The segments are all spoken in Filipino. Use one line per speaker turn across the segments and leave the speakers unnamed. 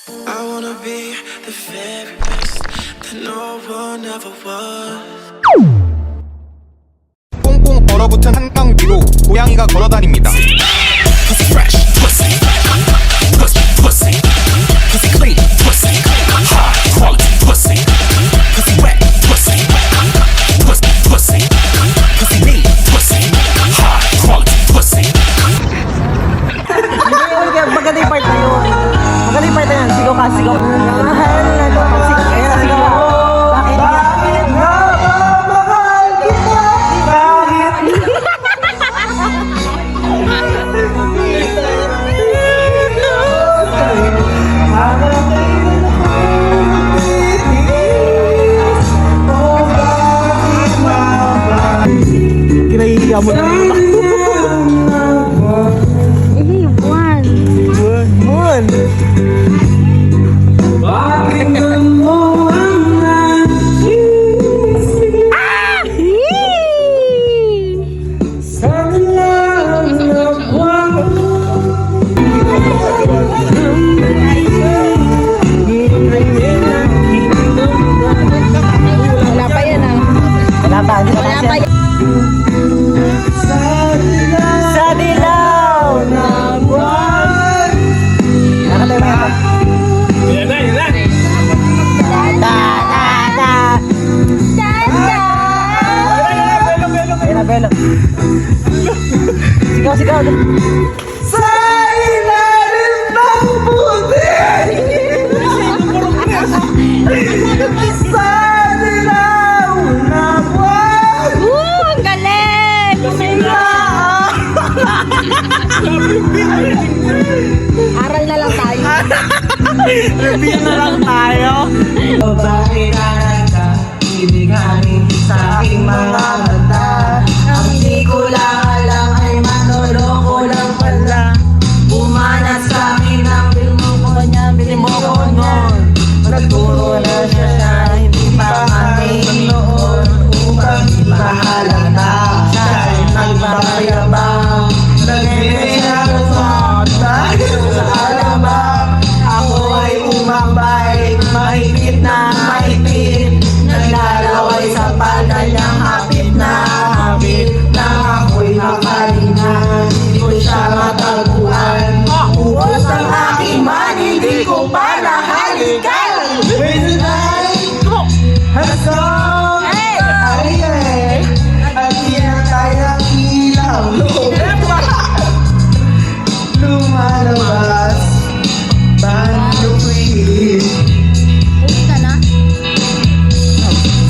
I wanna be the very best that no one ever was.
꽁꽁 얼어붙은 한강 위로 고양이가 걸어다닙니다.
Pussy fresh, pussy, pussy, pussy, pussy clean, pussy, high quality pussy, pussy wet, pussy, pussy, pussy, pussy neat, pussy, high quality pussy.
Maganda yung part na yun. Maganda yung part na yun. Sigaw ka, sigaw. Ayan, sigaw. Bakit nga ba mahal kita? Kinahihiya mo na. Buwan.
Pakinggan mo ang aking sanlang nagwang.
Wala pa yan ah. Wala pa. Wala pa yan. Sa dilaw ng buwan. Nakatay mo yan. Belo. Sigaw.
Sa ilalim ng puti, sa dilaw na buwan.
Ang galing! Aral na lang tayo.
Review na lang tayo.
Bakit ka ibighanin sa aking mga mata? Ang di ko lang alam ay manloloko lang pala. Bumanat sa akin ang bilmo ko noon. Nagturo na siya na hindi pa kami noon. Upang ipahalata siya ay nagpapayabang. Nagbibigay sa dahil sa alabang. Ako ay umabay, mahigpit na mahigpit. Naglalaway sa palda niyang hapit na hapit. Nang ako'y makalina, hindi ko siya matagpuan. Ubos ang aking man, hindi ko pa nahalikan. With the night, hasong, ay, at hinatay ang ilaw. Lumalabas, banduin.
Uwi ka na?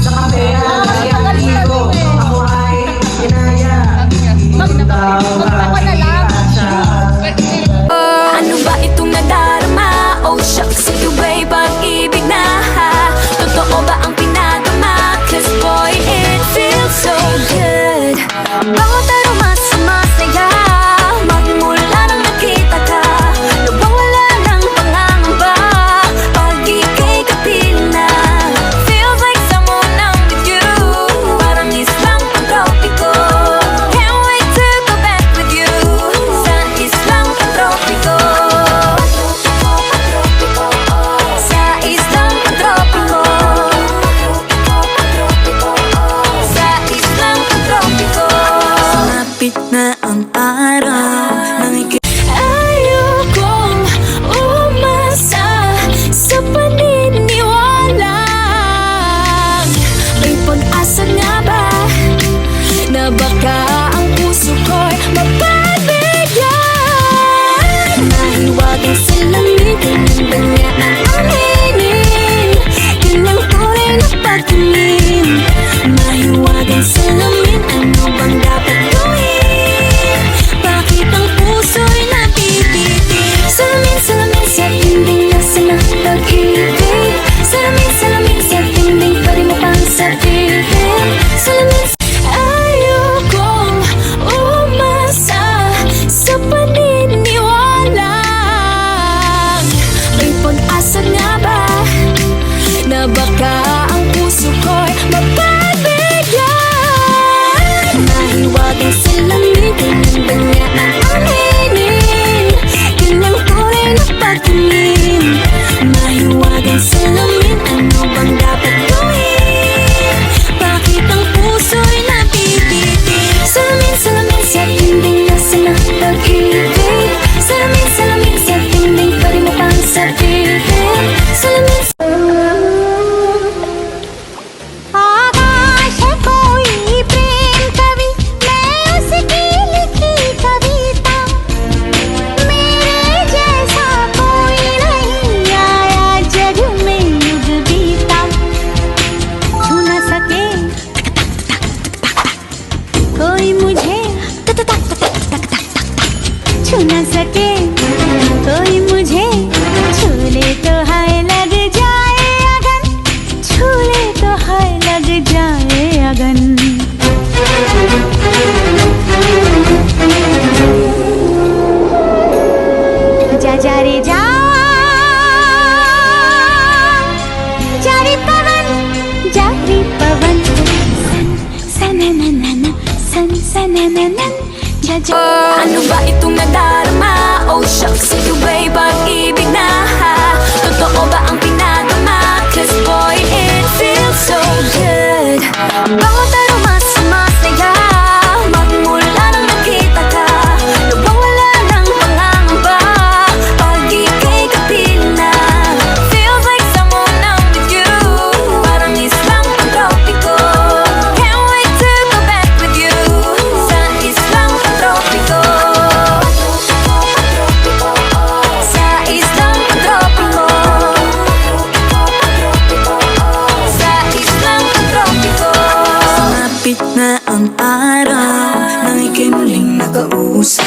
Sa kape ang ko, ako ay kinaya.
Magpapa na lang.
Ano ba itong nadarama? Oh shucks, ito ba'y pag-ibig na? Ano ba itong nadarama? Oh shucks, ito ba'y pag-ibig na ha? Totoo ba ang pinadama? Cause boy, it feels so good. Bawat aroma sumasaya magmula nang nakita ka. Nawawala ng pangangamba pag ika'y kapiling na. Feels like someone I'm with you. Parang islang pantropiko. Can't wait to go back with you. Sa islang pantropiko. Sa islang pantropiko. Sa islang pantropiko. Sumapit na ang araw nang ika'y muling nakausap.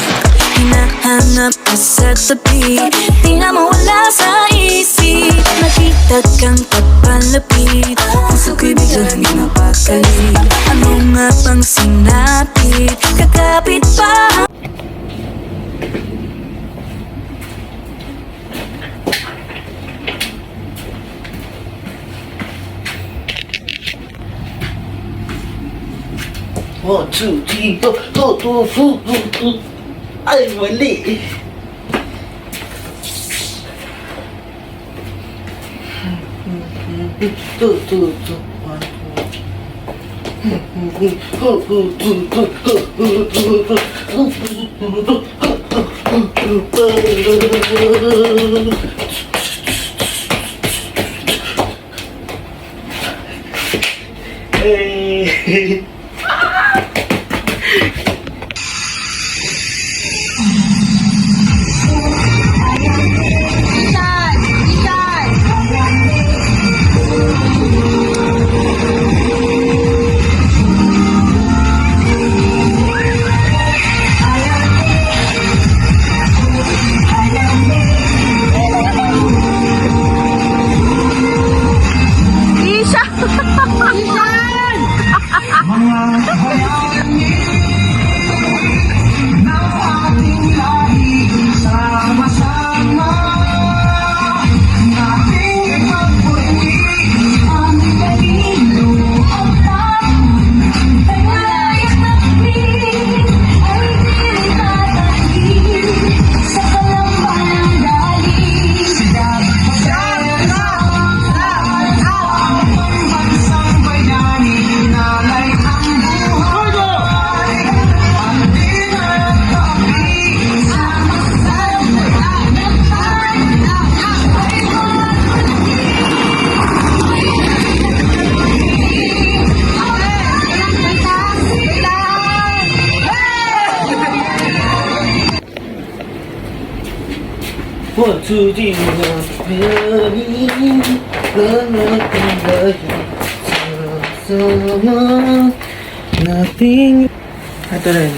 Hinahanap ka sa tabi, di na mawala sa isip. Nakita kang papalapit, puso ko'y biglang ginapakalit. Ano nga bang sinapit, kakapit pa.
One, two, three, four, ay, mali. Hey. One, two, three, nothing. Ito rin.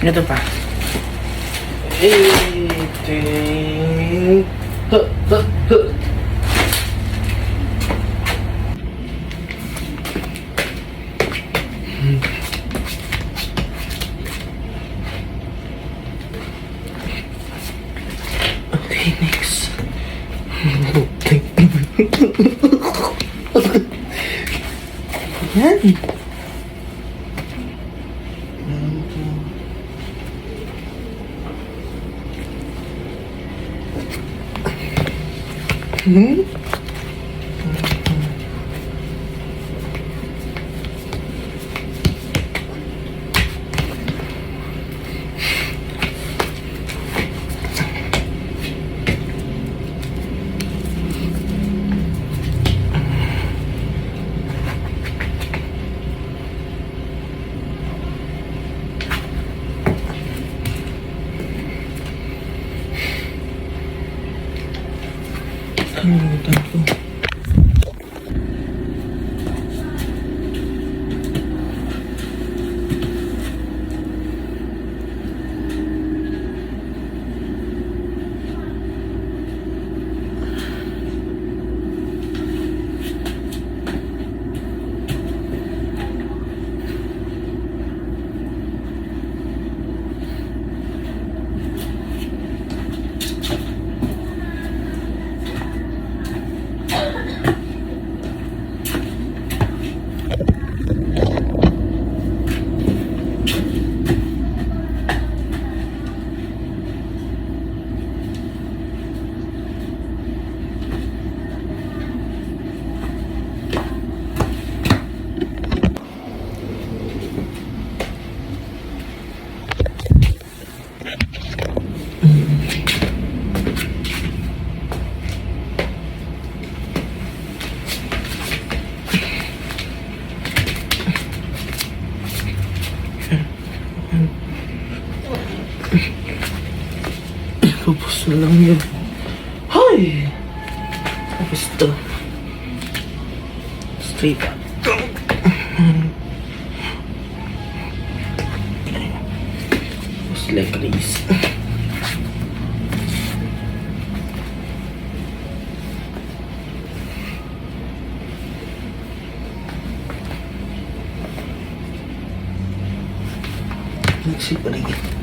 Ito pa. Okay, next. Yan. Kalimutan Tapos na lang yun. Hay! Tapos to. Straight up. Tapos leg raise. Nagsip pa rin.